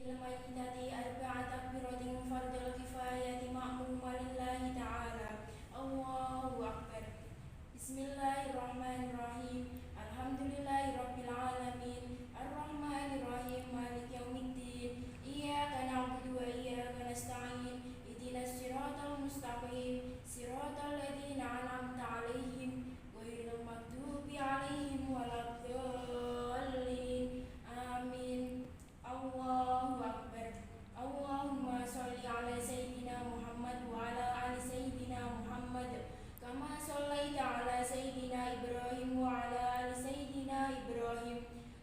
للميتة أربع تكبيرات فرض الكفاية مأموم لله تعالى. الله أكبر. بسم الله الرحمن الرحيم. الحمد لله رب العالمين الرحمن الرحيم مالك يوم الدين إياك نعبد وإياك نستعين اهدنا الصراط المستقيم صراط الذين أنعمت عليهم غير المغضوب عليهم ولا الضالين آمين. الله أكبر. اللهم صل على سيدنا محمد وعلى آل سيدنا محمد كما صليت على سيدنا إبراهيم وعلى آل سيدنا إبراهيم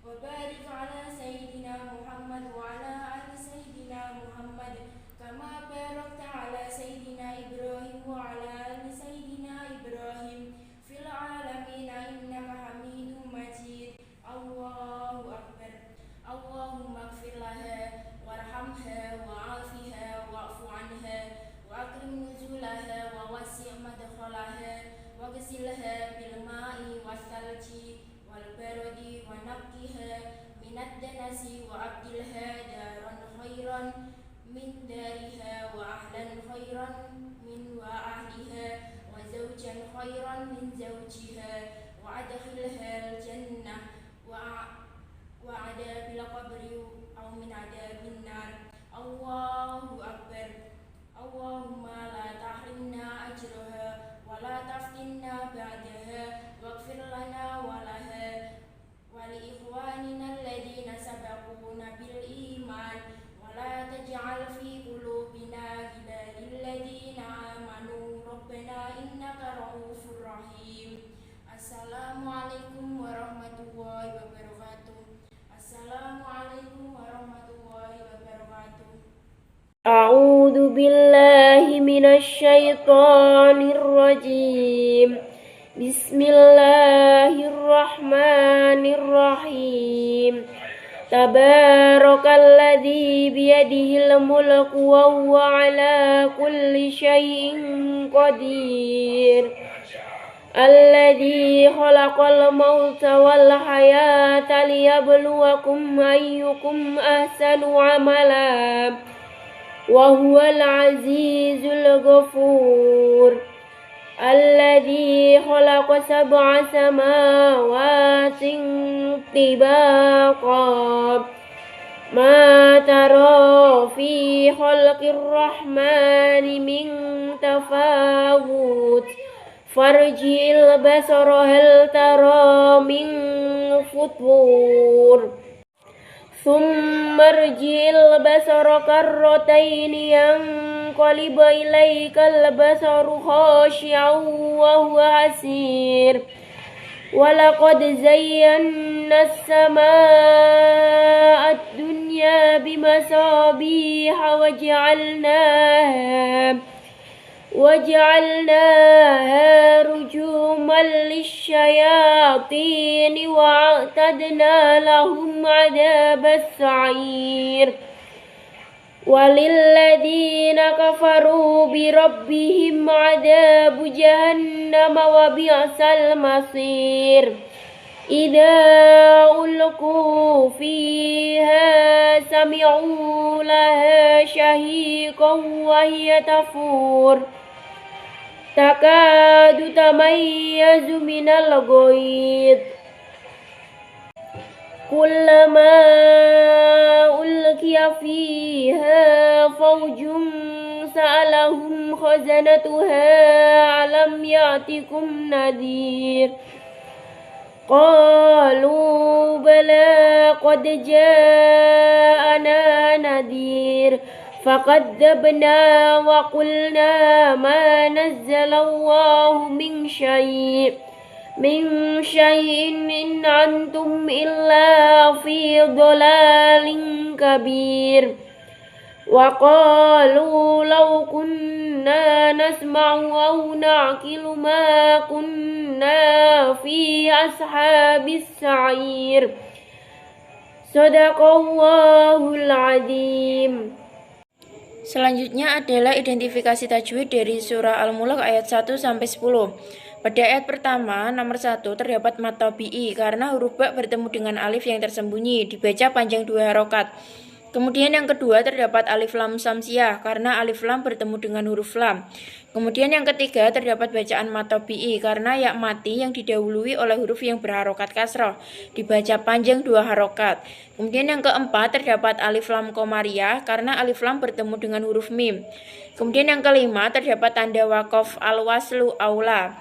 وبارك على سيدنا محمد وعلى آل سيدنا محمد كما باركت على سيدنا إبراهيم وعلى آل سيدنا إبراهيم في العالمين إنك حميد مجيد. الله أكبر. اللهم اغفر لها وارحمها وعافها واعف عنها وأكرم نزلها ووسع مدخلها واغسلها بالماء والثلج والبرد ونقها من الدنس وأبدلها دارا خيرا من دارها وأهلا خيرا من وأهلها وزوجا خيرا من زوجها وأدخلها الجنة وعذاب القبر أو من عذاب النار. الله أكبر. اللهم لا تحرمنا أجرها ولا تفتنا بعدها واغفر لنا ولها ولإخواننا الذين سبقونا بالإيمان ولا تجعل في قلوبنا غلا للذين آمنوا ربنا إنك رؤوف رحيم. Assalamualaikum warahmatullahi wabarakatuh. Assalamualaikum warahmatullahi wabarakatuh. أعوذ بالله من الشيطان الرجيم. بسم الله الرحمن الرحيم. تبارك الذي بيده الملك وهو على كل شيء قدير. الذي خلق الموت والحياة ليبلوكم أيكم أحسن عملا وهو العزيز الغفور. الذي خلق 7 سماوات طباقا ما ترى في خلق الرحمن من تفاوت فارجع البصر هل ترى من فطور ثم ارجع البصر كرتين ينقلب إليك البصر خاشعا وهو حسير. ولقد زينا السماء الدنيا بمصابيح وجعلناها رجوما للشياطين وأعتدنا لهم عذاب السعير. وللذين كفروا بربهم عذاب جهنم وبئس المصير. إذا ألقوا فيها سمعوا لها شهيقا وهي تفور تكاد تميز من الغيظ كلما ألقي فيها فوج سألهم خزنتها ألم يأتكم نذير قالوا بلى قد جاءنا نذير فكذبنا وقلنا ما نزل الله من شيء إن أنتم إلا في ضلال كبير. وقالوا لو كنا نسمع أو نعقل ما كنا في أصحاب السعير. صدق الله العظيم. Selanjutnya adalah identifikasi tajwid dari surah Al-Mulk ayat 1 sampai 10. Pada ayat pertama, nomor 1, terdapat mat tabi'i karena huruf ba bertemu dengan alif yang tersembunyi, dibaca panjang 2 harokat. Kemudian yang kedua terdapat alif lam samsiah karena alif lam bertemu dengan huruf lam. Kemudian yang ketiga terdapat bacaan matobi'i karena ya mati yang didahului oleh huruf yang berharokat kasroh dibaca panjang 2 harokat. Kemudian yang keempat terdapat alif lam komariah karena alif lam bertemu dengan huruf mim. Kemudian yang kelima terdapat tanda wakof al-waslu aula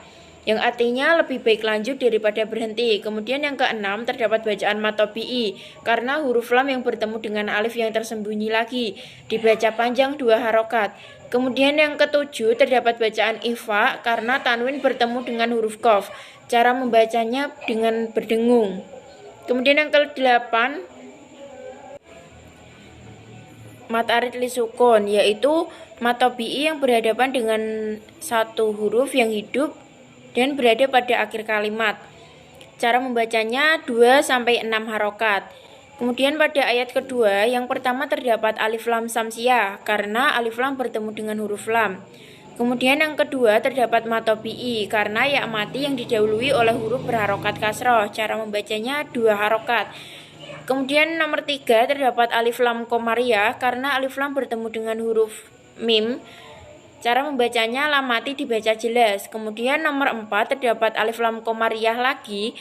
yang artinya lebih baik lanjut daripada berhenti. Kemudian yang keenam terdapat bacaan matobi'i karena huruf lam yang bertemu dengan alif yang tersembunyi lagi dibaca panjang 2 harokat. Kemudian yang ketujuh terdapat bacaan ifa karena tanwin bertemu dengan huruf qaf. Cara membacanya dengan berdengung. Kemudian yang kedelapan mat arid li sukun, yaitu matobi'i yang berhadapan dengan satu huruf yang hidup dan berada pada akhir kalimat. Cara membacanya 2-6 harokat. Kemudian pada ayat kedua, yang pertama terdapat alif lam samsiah karena alif lam bertemu dengan huruf lam. Kemudian yang kedua terdapat matobi'i karena ya mati yang didahului oleh huruf berharokat kasroh. Cara membacanya 2 harokat. Kemudian nomor 3 terdapat alif lam komariah karena alif lam bertemu dengan huruf mim. Cara membacanya lam mati dibaca jelas. Kemudian nomor 4 terdapat alif lam komariah lagi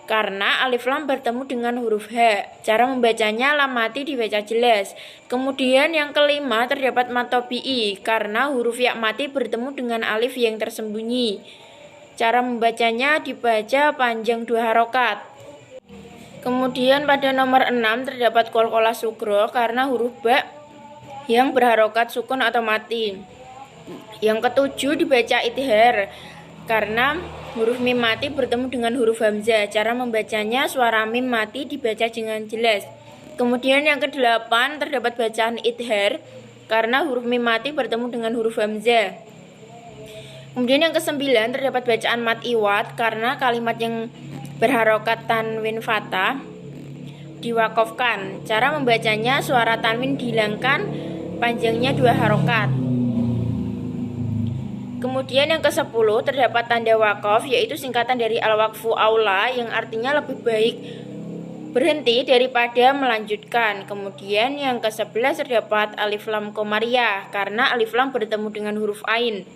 karena alif lam bertemu dengan huruf ha. Cara membacanya lam mati dibaca jelas. Kemudian yang kelima terdapat matobi'i karena huruf ya mati bertemu dengan alif yang tersembunyi. Cara membacanya dibaca panjang 2 harokat. Kemudian pada nomor 6 terdapat qalqalah sugro karena huruf ba yang berharokat sukun atau mati. Yang ketujuh dibaca idhar karena huruf mim mati bertemu dengan huruf hamzah. Cara membacanya suara mim mati dibaca dengan jelas. Kemudian yang kedelapan terdapat bacaan idhar karena huruf mim mati bertemu dengan huruf hamzah. Kemudian yang kesembilan terdapat bacaan mat iwat karena kalimat yang berharokat tanwin fathah diwakofkan. Cara membacanya suara tanwin dihilangkan, panjangnya 2 harokat. Kemudian yang ke-10 terdapat tanda wakof, yaitu singkatan dari al-waqfu aula yang artinya lebih baik berhenti daripada melanjutkan. Kemudian yang ke-11 terdapat alif lam komariah karena alif lam bertemu dengan huruf ain.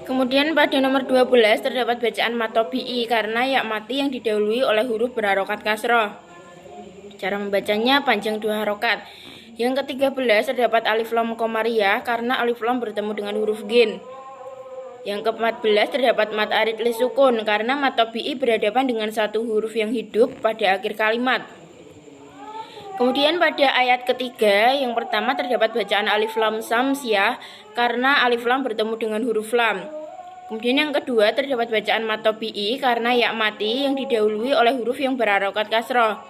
Kemudian pada nomor 12 terdapat bacaan matobi'i karena ya mati yang didahului oleh huruf berharokat kasroh. Cara membacanya panjang 2 harokat. Yang ke-13 terdapat alif lam komariah karena alif lam bertemu dengan huruf gin. Yang ke-14 terdapat mat arid li sukun karena matobi'i berhadapan dengan satu huruf yang hidup pada akhir kalimat. Kemudian pada ayat ketiga, yang pertama terdapat bacaan alif lam samsiah karena alif lam bertemu dengan huruf lam. Kemudian yang kedua terdapat bacaan matobi'i karena ya mati yang didahului oleh huruf yang berharokat kasroh.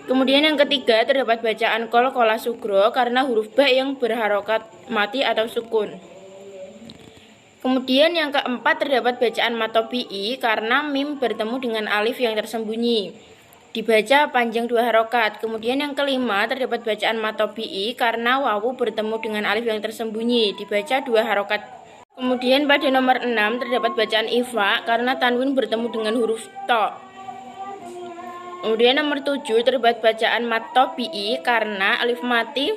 Kemudian yang ketiga terdapat bacaan qalqalah sugro karena huruf ba yang berharokat mati atau sukun. Kemudian yang keempat terdapat bacaan matobi'i karena mim bertemu dengan alif yang tersembunyi dibaca panjang 2 harokat. Kemudian yang kelima terdapat bacaan matobi'i karena wawu bertemu dengan alif yang tersembunyi dibaca 2 harokat. Kemudian pada nomor 6 terdapat bacaan ifa karena tanwin bertemu dengan huruf to. Kemudian nomor 7 terdapat bacaan matobi'i karena alif mati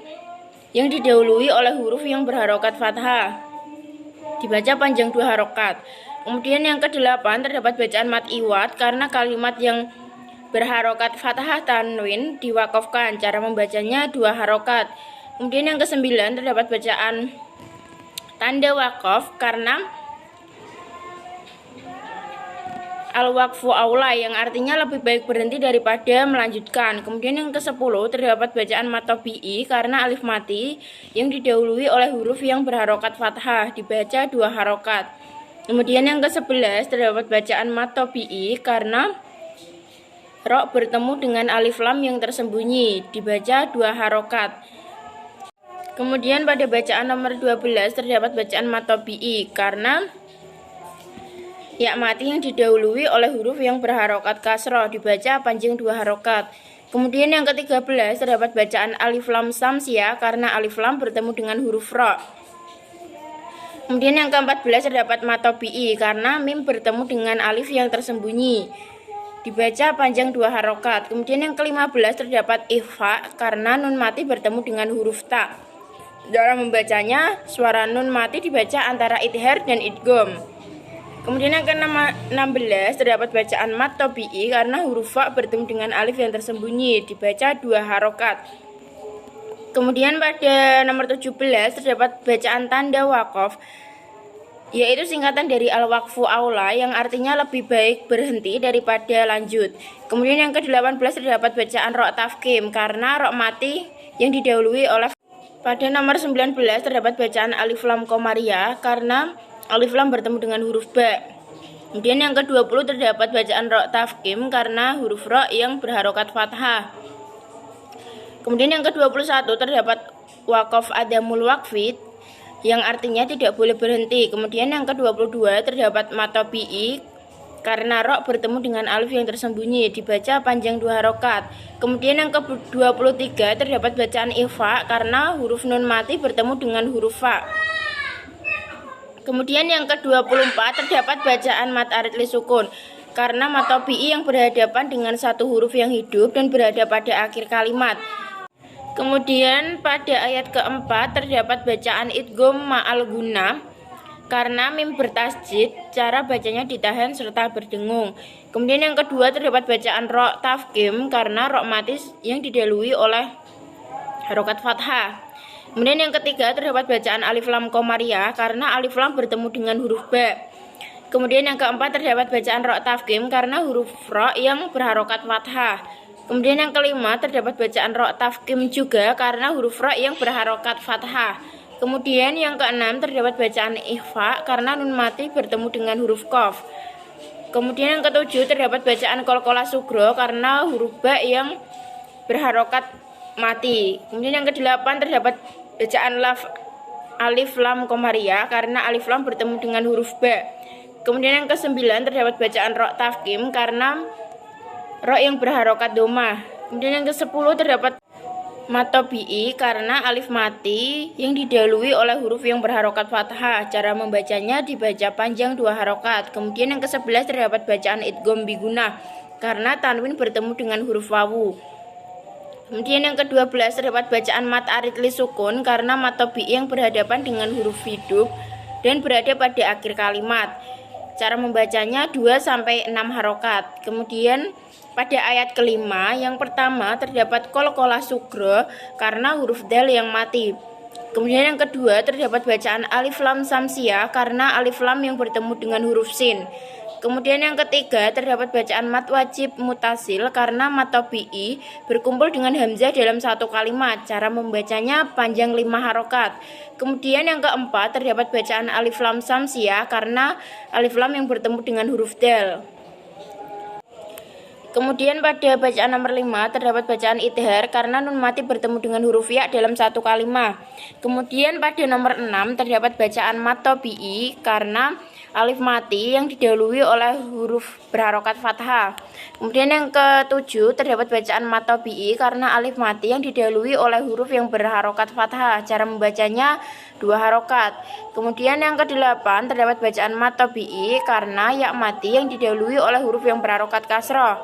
yang didahului oleh huruf yang berharokat fathah dibaca panjang 2 harokat. Kemudian yang ke-8 terdapat bacaan mat iwat karena kalimat yang berharokat fathah tanwin diwakofkan. Cara membacanya 2 harokat. Kemudian yang ke-9 terdapat bacaan tanda wakof karena al-waqfu aula yang artinya lebih baik berhenti daripada melanjutkan. Kemudian yang ke-10 terdapat bacaan matobi'i karena alif mati yang didahului oleh huruf yang berharokat fathah dibaca 2 harokat. Kemudian yang ke-11 terdapat bacaan matobi'i karena ro bertemu dengan alif lam yang tersembunyi dibaca 2 harokat. Kemudian pada bacaan nomor 12 terdapat bacaan matobi'i karena ya mati yang didahului oleh huruf yang berharokat kasroh dibaca panjang 2 harokat. Kemudian yang ke-13 terdapat bacaan alif lam samsiah karena alif lam bertemu dengan huruf ro. Kemudian yang ke-14 terdapat matobi'i karena mim bertemu dengan alif yang tersembunyi dibaca panjang 2 harokat. Kemudian yang ke-15 terdapat ikhfa karena nun mati bertemu dengan huruf ta. Cara membacanya, suara nun mati dibaca antara idhar dan idgham. Kemudian yang ke-16 terdapat bacaan mat tabi'i karena huruf fa bertemu dengan alif yang tersembunyi, dibaca 2 harokat. Kemudian pada nomor 17 terdapat bacaan tanda waqaf, yaitu singkatan dari al-waqfu aula yang artinya lebih baik berhenti daripada lanjut. Kemudian yang ke-18 terdapat bacaan ro tafkim karena ro mati yang didahului oleh. Pada nomor 19 terdapat bacaan alif lam qamariyah karena alif lam bertemu dengan huruf ba. Kemudian yang ke-20 terdapat bacaan ro tafkim karena huruf ro yang berharokat fathah. Kemudian yang ke-21 terdapat waqaf adamul waqfid yang artinya tidak boleh berhenti. Kemudian yang ke-22 terdapat matobi'i karena ro bertemu dengan alif yang tersembunyi, dibaca panjang 2 harokat. Kemudian yang ke-23 terdapat bacaan ikhfa karena huruf nun mati bertemu dengan huruf fa. Kemudian yang ke-24 terdapat bacaan mat arid li sukun karena matobi'i yang berhadapan dengan satu huruf yang hidup dan berada pada akhir kalimat. Kemudian pada ayat keempat terdapat bacaan idgham ma'al gunnah karena mim bertasjid, cara bacanya ditahan serta berdengung. Kemudian yang kedua terdapat bacaan ro tafkim karena ro mati yang didahului oleh harokat fathah. Kemudian yang ketiga terdapat bacaan alif lam qamariyah karena alif lam bertemu dengan huruf ba. Kemudian yang keempat terdapat bacaan ro tafkim karena huruf ro yang berharokat fathah. Kemudian yang kelima terdapat bacaan ro tafkim juga karena huruf ro yang berharokat fathah. Kemudian yang keenam terdapat bacaan ikhfa karena nun mati bertemu dengan huruf qaf. Kemudian yang ketujuh terdapat bacaan qalqalah sugro karena huruf ba yang berharokat mati. Kemudian yang kedelapan terdapat bacaan alif lam qamariyah karena alif lam bertemu dengan huruf ba. Kemudian yang kesembilan terdapat bacaan ro tafkim karena ro yang berharokat domah. Kemudian yang ke-10 terdapat matobi'i karena alif mati yang didahului oleh huruf yang berharokat fathah. Cara membacanya dibaca panjang 2 harokat. Kemudian yang ke-11 terdapat bacaan idgham bigunah karena tanwin bertemu dengan huruf wawu. Kemudian yang ke-12 terdapat bacaan mat arid li sukun karena matobi'i yang berhadapan dengan huruf hidup dan berada pada akhir kalimat. Cara membacanya 2-6 harokat. Kemudian pada ayat kelima yang pertama terdapat qalqalah sugro karena huruf dal yang mati. Kemudian yang kedua terdapat bacaan alif lam samsiyah karena alif lam yang bertemu dengan huruf sin. Kemudian yang ketiga terdapat bacaan mat wajib mutasil karena matobi'i berkumpul dengan hamzah dalam satu kalimat. Cara membacanya panjang 5 harokat. Kemudian yang keempat terdapat bacaan alif lam samsiyah karena alif lam yang bertemu dengan huruf dal. Kemudian pada bacaan nomor 5 terdapat bacaan idhar karena nun mati bertemu dengan huruf ya dalam satu kalimat. Kemudian pada nomor 6 terdapat bacaan mat tabi'i karena alif mati yang didahului oleh huruf berharokat fathah. Kemudian yang ke-7 terdapat bacaan mat tabi'i karena alif mati yang didahului oleh huruf yang berharokat fathah. Cara membacanya 2 harokat. Kemudian yang ke-8 terdapat bacaan mat tabi'i karena ya mati yang didahului oleh huruf yang berharokat kasrah.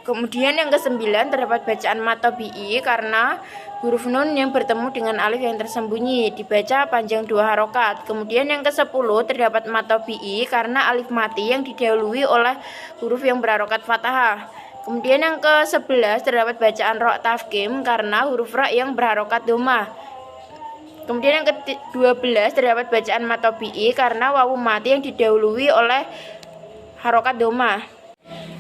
Kemudian yang ke-9 terdapat bacaan mat tabi'i karena huruf nun yang bertemu dengan alif yang tersembunyi, dibaca panjang 2 harokat. Kemudian yang ke-10 terdapat mat tabi'i karena alif mati yang didahului oleh huruf yang berharokat fathah. Kemudian yang ke-11 terdapat bacaan ro tafkim karena huruf ra yang berharokat domah. Kemudian yang ke-12 terdapat bacaan mat tabi'i karena wawu mati yang didahului oleh harokat domah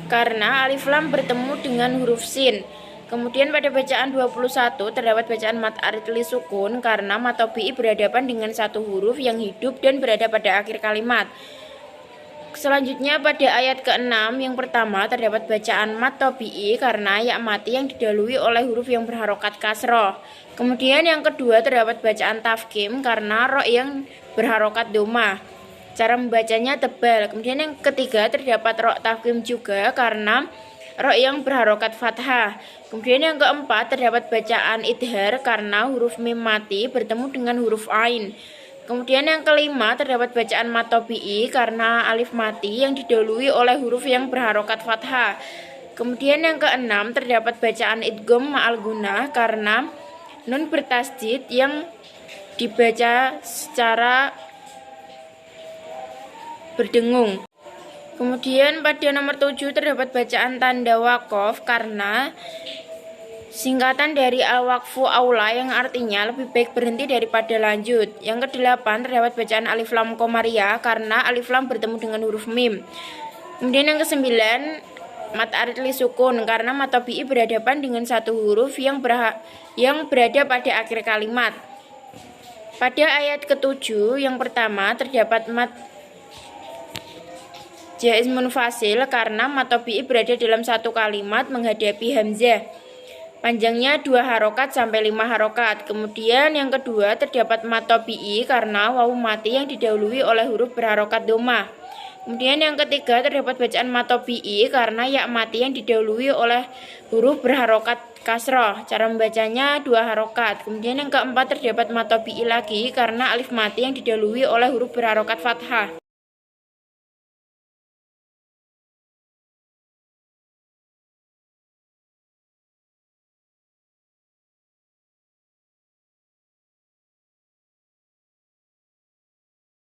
karena alif lam bertemu dengan huruf sin. Kemudian pada bacaan 21 terdapat bacaan mat arid li sukun karena mat tabi'i berhadapan dengan satu huruf yang hidup dan berada pada akhir kalimat. Selanjutnya pada ayat ke-6 yang pertama terdapat bacaan mat tabi'i karena ya mati yang didahului oleh huruf yang berharokat kasroh. Kemudian yang kedua terdapat bacaan tafkim karena ro yang berharokat domah. Cara membacanya tebal. Kemudian yang ketiga terdapat ro tafkim juga karena ro yang berharokat fathah. Kemudian yang keempat terdapat bacaan idhar karena huruf mim mati bertemu dengan huruf ain. Kemudian yang kelima terdapat bacaan mat tabi'i karena alif mati yang didahului oleh huruf yang berharokat fathah. Kemudian yang keenam terdapat bacaan idgham ma'al gunnah karena nun bertasdid yang dibaca secara berdengung. Kemudian pada nomor 7 terdapat bacaan tanda waqaf karena singkatan dari al-waqfu aula yang artinya lebih baik berhenti daripada lanjut. Yang kedelapan terdapat bacaan alif lam komariah karena alif lam bertemu dengan huruf mim. Kemudian yang kesembilan mat arid li sukun karena mat tabi'i berhadapan dengan satu huruf yang berada pada akhir kalimat. Pada ayat ke-7 yang pertama terdapat mat jaiz munfasil karena mat tabi'i berada dalam satu kalimat menghadapi hamzah. Panjangnya 2 harokat sampai 5 harokat. Kemudian yang kedua terdapat mat tabi'i karena wawu mati yang didahului oleh huruf berharokat dhammah. Kemudian yang ketiga terdapat bacaan mat tabi'i karena ya mati yang didahului oleh huruf berharokat kasroh. Cara membacanya 2 harokat. Kemudian yang keempat terdapat mat tabi'i lagi karena alif mati yang didahului oleh huruf berharokat fathah.